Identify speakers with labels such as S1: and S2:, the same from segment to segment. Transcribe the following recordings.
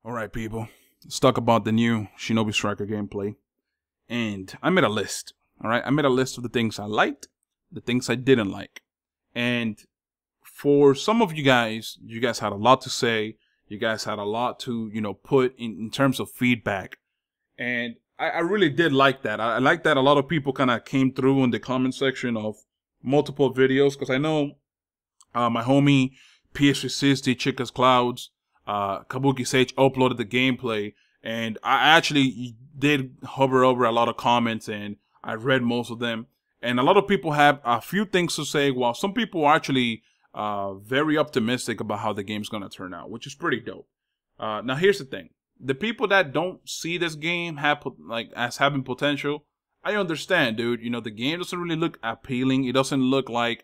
S1: Alright people, let's talk about the new Shinobi Striker gameplay. And I made a list, alright? I made a list of the things I liked, the things I didn't like. And for some of you guys had a lot to say. You guys had a lot to, put in terms of feedback. And I really did like that. I like that a lot of people kind of came through in the comment section of multiple videos. Because I know my homie PS360, Chicas Clouds, Kabuki Sage uploaded the gameplay, and I actually did hover over a lot of comments and I read most of them. And a lot of people have a few things to say, while some people are actually very optimistic about how the game's gonna turn out, which is pretty dope. Now here's the thing: the people that don't see this game as having potential, I understand, dude. The game doesn't really look appealing. It doesn't look like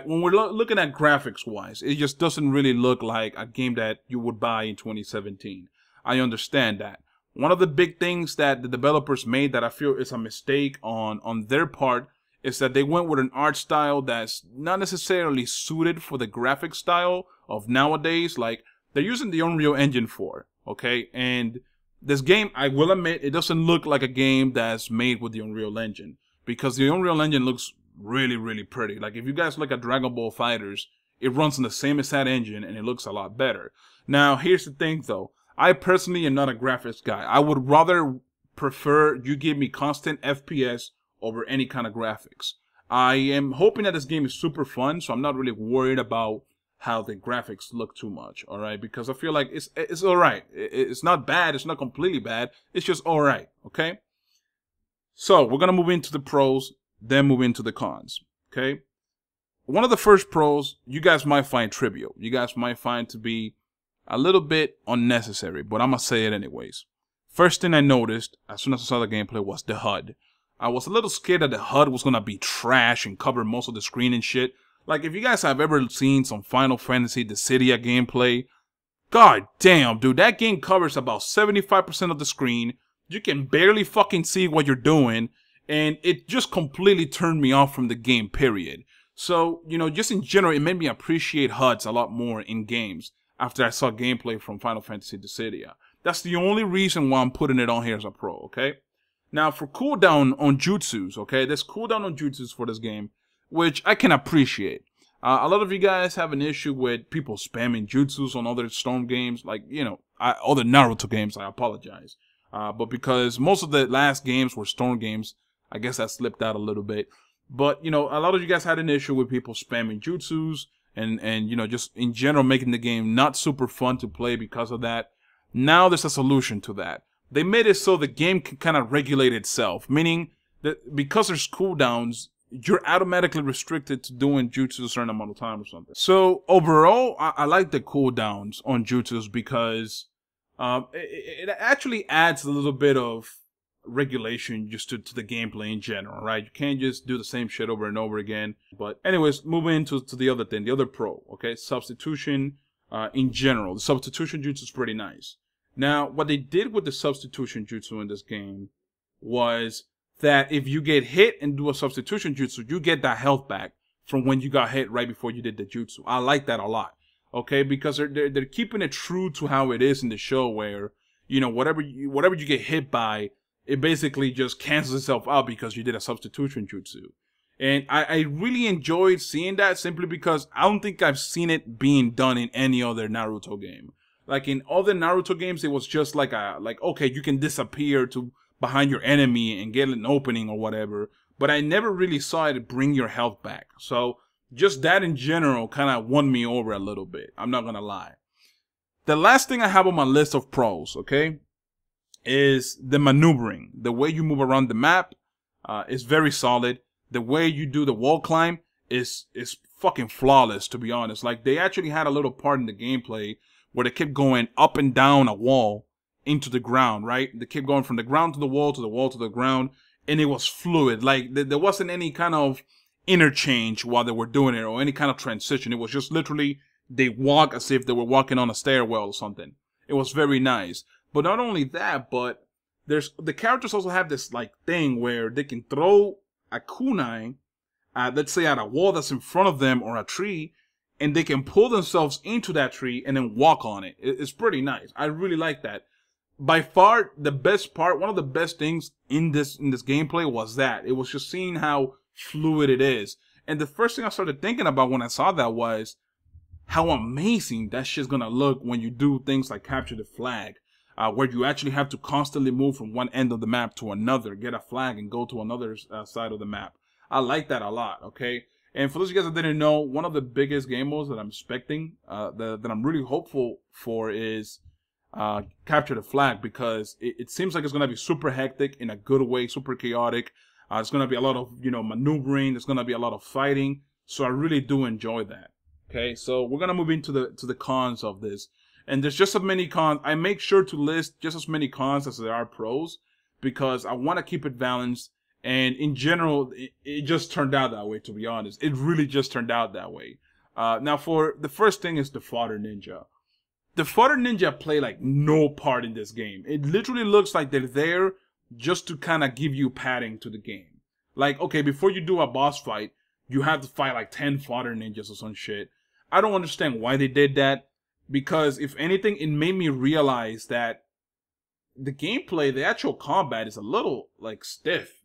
S1: when we're looking at graphics wise, it just doesn't really look like a game that you would buy in 2017. I understand that. One of the big things that the developers made that I feel is a mistake on their part is that they went with an art style that's not necessarily suited for the graphic style of nowadays. Like, they're using the Unreal Engine 4, okay? And this game, I will admit, it doesn't look like a game that's made with the Unreal Engine, because the Unreal Engine looks really, really pretty. Like, if you guys look at Dragon Ball FighterZ, it runs on the same exact engine and it looks a lot better. Now, here's the thing though. I personally am not a graphics guy. I would rather prefer you give me constant FPS over any kind of graphics. I am hoping that this game is super fun, so I'm not really worried about how the graphics look too much, alright? Because I feel like it's alright. It's not bad, it's not completely bad, it's just alright, okay? So, we're gonna move into the pros, then move into the cons, okay? One of the first pros, you guys might find trivial. You guys might find to be a little bit unnecessary, but I'm gonna say it anyways. First thing I noticed as soon as I saw the gameplay was the HUD. I was a little scared that the HUD was gonna be trash and cover most of the screen and shit. Like, if you guys have ever seen some Final Fantasy Dissidia gameplay, god damn, dude, that game covers about 75% of the screen. You can barely fucking see what you're doing, and it just completely turned me off from the game, period. So, just in general, it made me appreciate HUDs a lot more in games after I saw gameplay from Final Fantasy Dissidia. That's the only reason why I'm putting it on here as a pro, okay? Now, for cooldown on jutsus, okay? There's cooldown on jutsus for this game, which I can appreciate. A lot of you guys have an issue with people spamming jutsus on other Storm games, like, other Naruto games, I apologize. But because most of the last games were Storm games, I guess that slipped out a little bit. But, a lot of you guys had an issue with people spamming jutsus and just in general making the game not super fun to play because of that. Now there's a solution to that. They made it so the game can kind of regulate itself, meaning that because there's cooldowns, you're automatically restricted to doing jutsu a certain amount of time or something. So overall, I like the cooldowns on jutsus because it actually adds a little bit of regulation just to the gameplay in general, right? You can't just do the same shit over and over again. But anyways, moving into the other thing, the other pro, okay? Substitution in general. The substitution jutsu is pretty nice. Now, what they did with the substitution jutsu in this game was that if you get hit and do a substitution jutsu, you get that health back from when you got hit right before you did the jutsu. I like that a lot, okay? Because they're keeping it true to how it is in the show, where whatever you get hit by, it basically just cancels itself out because you did a substitution jutsu. And I really enjoyed seeing that simply because I don't think I've seen it being done in any other Naruto game. Like, in other Naruto games, it was just like okay, you can disappear to behind your enemy and get an opening or whatever. But I never really saw it bring your health back. So just that in general kind of won me over a little bit. I'm not gonna lie. The last thing I have on my list of pros, okay, is the maneuvering. The way you move around the map is very solid. The way you do the wall climb is fucking flawless, to be honest. Like, they actually had a little part in the gameplay where they kept going up and down a wall into the ground, right? They kept going from the ground to the wall to the wall to the ground, and it was fluid. Like, there wasn't any kind of interchange while they were doing it or any kind of transition. It was just literally they walk as if they were walking on a stairwell or something. It was very nice. But not only that, but the characters also have this like thing where they can throw a kunai, let's say at a wall that's in front of them or a tree, and they can pull themselves into that tree and then walk on it. It's pretty nice. I really like that. By far, the best part, one of the best things in this gameplay was that. It was just seeing how fluid it is. And the first thing I started thinking about when I saw that was how amazing that shit's gonna look when you do things like capture the flag, where you actually have to constantly move from one end of the map to another, get a flag and go to another side of the map. I like that a lot, okay? And for those of you guys that didn't know, one of the biggest game modes that I'm expecting, that I'm really hopeful for is capture the flag, because it seems like it's going to be super hectic in a good way, super chaotic. It's going to be a lot of, maneuvering. There's going to be a lot of fighting. So I really do enjoy that. Okay, so we're going to move into the cons of this. And there's just as many cons. I make sure to list just as many cons as there are pros, because I want to keep it balanced. And in general, it just turned out that way, to be honest. It really just turned out that way. Now, for the first thing is the Fodder Ninja. The Fodder Ninja play like no part in this game. It literally looks like they're there just to kind of give you padding to the game. Like, okay, before you do a boss fight, you have to fight like 10 Fodder Ninjas or some shit. I don't understand why they did that, because if anything, it made me realize that the gameplay, the actual combat is a little like stiff.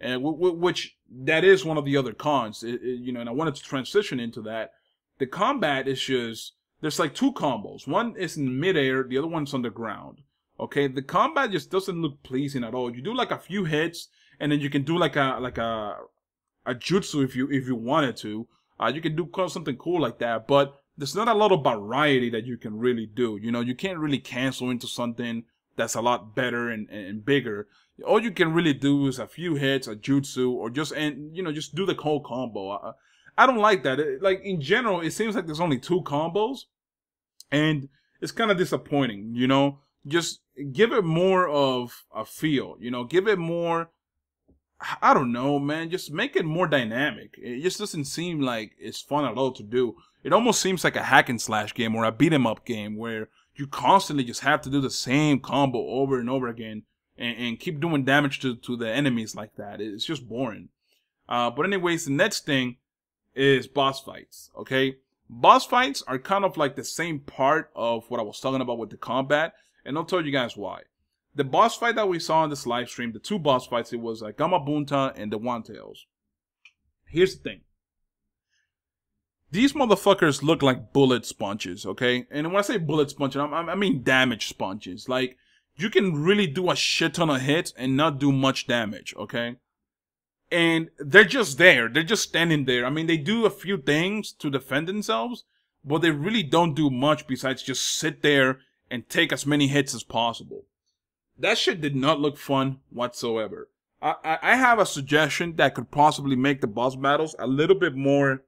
S1: And which that is one of the other cons, and I wanted to transition into that. The combat is just, there's like two combos. One is in midair, the other one's on the ground. Okay, the combat just doesn't look pleasing at all. You do like a few hits, and then you can do like a jutsu if you wanted to. You can do something cool like that, but there's not a lot of variety that you can really do. You can't really cancel into something that's a lot better and bigger. All you can really do is a few hits, a jutsu, or just do the whole combo. I don't like that. Like in general, it seems like there's only two combos, and it's kind of disappointing. Just give it more of a feel. Give it more. I don't know, man. Just make it more dynamic. It just doesn't seem like it's fun at all to do. It almost seems like a hack and slash game or a beat 'em up game where you constantly just have to do the same combo over and over again. And keep doing damage to the enemies like that. It's just boring. But anyways, the next thing is boss fights, okay? Boss fights are kind of like the same part of what I was talking about with the combat, and I'll tell you guys why. The boss fight that we saw in this live stream, the two boss fights, it was Gamabunta and the Wantails. Here's the thing. These motherfuckers look like bullet sponges, okay? And when I say bullet sponges, I mean damage sponges. Like, you can really do a shit ton of hits and not do much damage, okay? And they're just there. They're just standing there. I mean, they do a few things to defend themselves, but they really don't do much besides just sit there and take as many hits as possible. That shit did not look fun whatsoever. I have a suggestion that could possibly make the boss battles a little bit more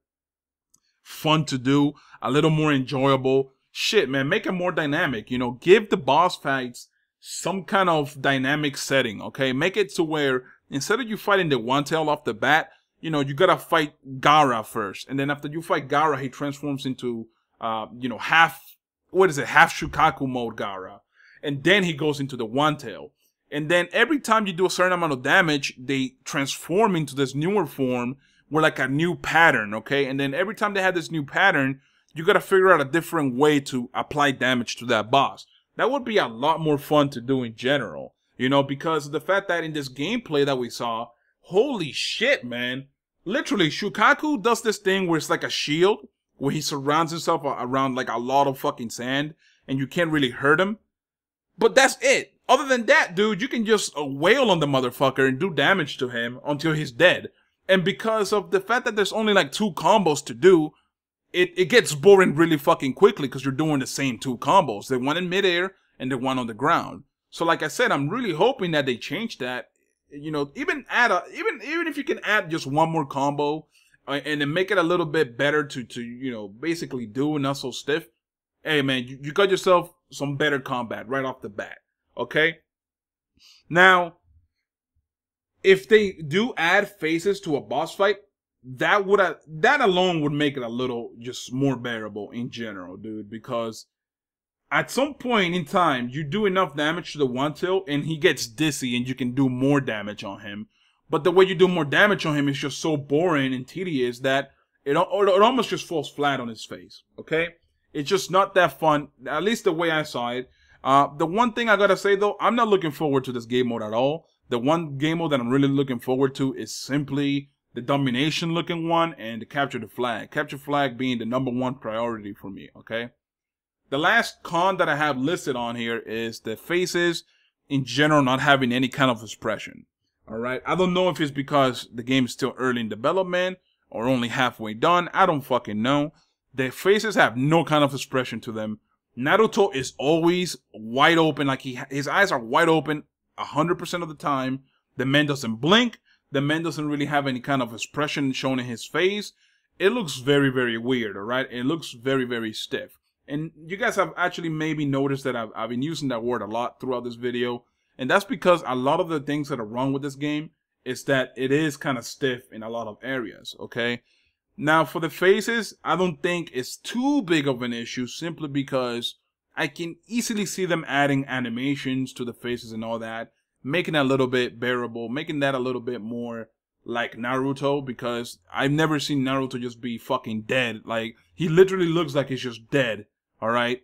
S1: fun to do, a little more enjoyable. Shit, man, make it more dynamic. Give the boss fights some kind of dynamic setting, okay? Make it to where instead of you fighting the Wantail off the bat, you gotta fight Gaara first. And then after you fight Gaara, he transforms into, half Shukaku mode Gaara. And then he goes into the Wantail. And then every time you do a certain amount of damage, they transform into this newer form with like a new pattern, okay? And then every time they have this new pattern, you gotta figure out a different way to apply damage to that boss. That would be a lot more fun to do in general, because of the fact that in this gameplay that we saw, holy shit, man. Literally, Shukaku does this thing where it's like a shield, where he surrounds himself around like a lot of fucking sand, and you can't really hurt him. But that's it. Other than that, dude, you can just wail on the motherfucker and do damage to him until he's dead. And because of the fact that there's only like two combos to do, it gets boring really fucking quickly because you're doing the same two combos. The one in midair and the one on the ground. So like I said, I'm really hoping that they change that. Even if you can add just one more combo and then make it a little bit better to basically do and not so stiff. Hey man, you got yourself some better combat right off the bat. Okay? Now, if they do add phases to a boss fight, that alone would make it a little just more bearable in general, dude, because at some point in time, you do enough damage to the Wantail and he gets dizzy and you can do more damage on him. But the way you do more damage on him is just so boring and tedious that it almost just falls flat on his face, okay? It's just not that fun, at least the way I saw it. The one thing I gotta say though, I'm not looking forward to this game mode at all. The one game mode that I'm really looking forward to is simply the domination looking one and the capture the flag. Capture flag being the #1 priority for me, okay? The last con that I have listed on here is the faces in general not having any kind of expression. Alright, I don't know if it's because the game is still early in development or only halfway done. I don't fucking know. The faces have no kind of expression to them. Naruto is always wide open, like his eyes are wide open 100% of the time. The man doesn't blink. The man doesn't really have any kind of expression shown in his face. It looks very, very weird, alright? It looks very, very stiff. And you guys have actually maybe noticed that I've been using that word a lot throughout this video. And that's because a lot of the things that are wrong with this game is that it is kind of stiff in a lot of areas, okay? Now, for the faces, I don't think it's too big of an issue simply because I can easily see them adding animations to the faces and all that, making that a little bit bearable, making that a little bit more like Naruto, because I've never seen Naruto just be fucking dead. Like, he literally looks like he's just dead, alright?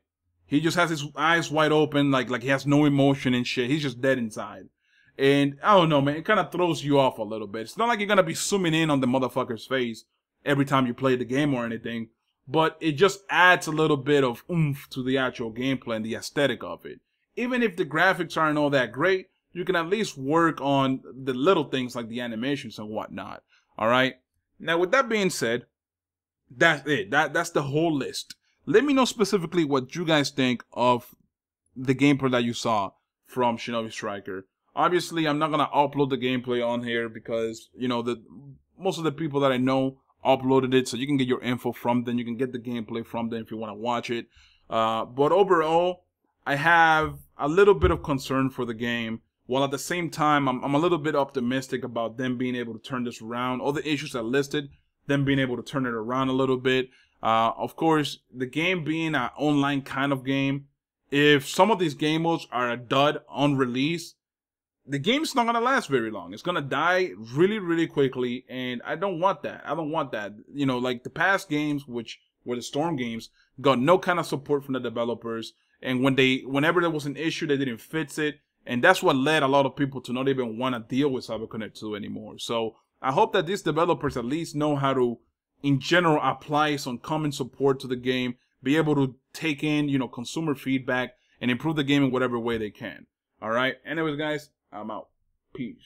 S1: He just has his eyes wide open, like he has no emotion and shit. He's just dead inside. And I don't know, man, it kind of throws you off a little bit. It's not like you're gonna be zooming in on the motherfucker's face every time you play the game or anything, but it just adds a little bit of oomph to the actual gameplay and the aesthetic of it. Even if the graphics aren't all that great, you can at least work on the little things like the animations and whatnot. Alright? Now, with that being said, that's it. That's the whole list. Let me know specifically what you guys think of the gameplay that you saw from Shinobi Striker. Obviously, I'm not going to upload the gameplay on here because, you know, most of the people that I know uploaded it, so you can get your info from them. You can get the gameplay from them if you want to watch it. But overall, I have a little bit of concern for the game, while at the same time, I'm a little bit optimistic about them being able to turn this around. All the issues I listed, them being able to turn it around a little bit. Of course, the game being an online kind of game, if some of these game modes are a dud on release, the game's not going to last very long. It's going to die really, really quickly, and I don't want that. I don't want that. You know, like the past games, which were the Storm games, got no kind of support from the developers, and whenever there was an issue, they didn't fix it, and that's what led a lot of people to not even want to deal with CyberConnect 2 anymore. So I hope that these developers at least know how to, in general, apply some common support to the game, be able to take in, you know, consumer feedback, and improve the game in whatever way they can. Alright? Anyways, guys, I'm out. Peace.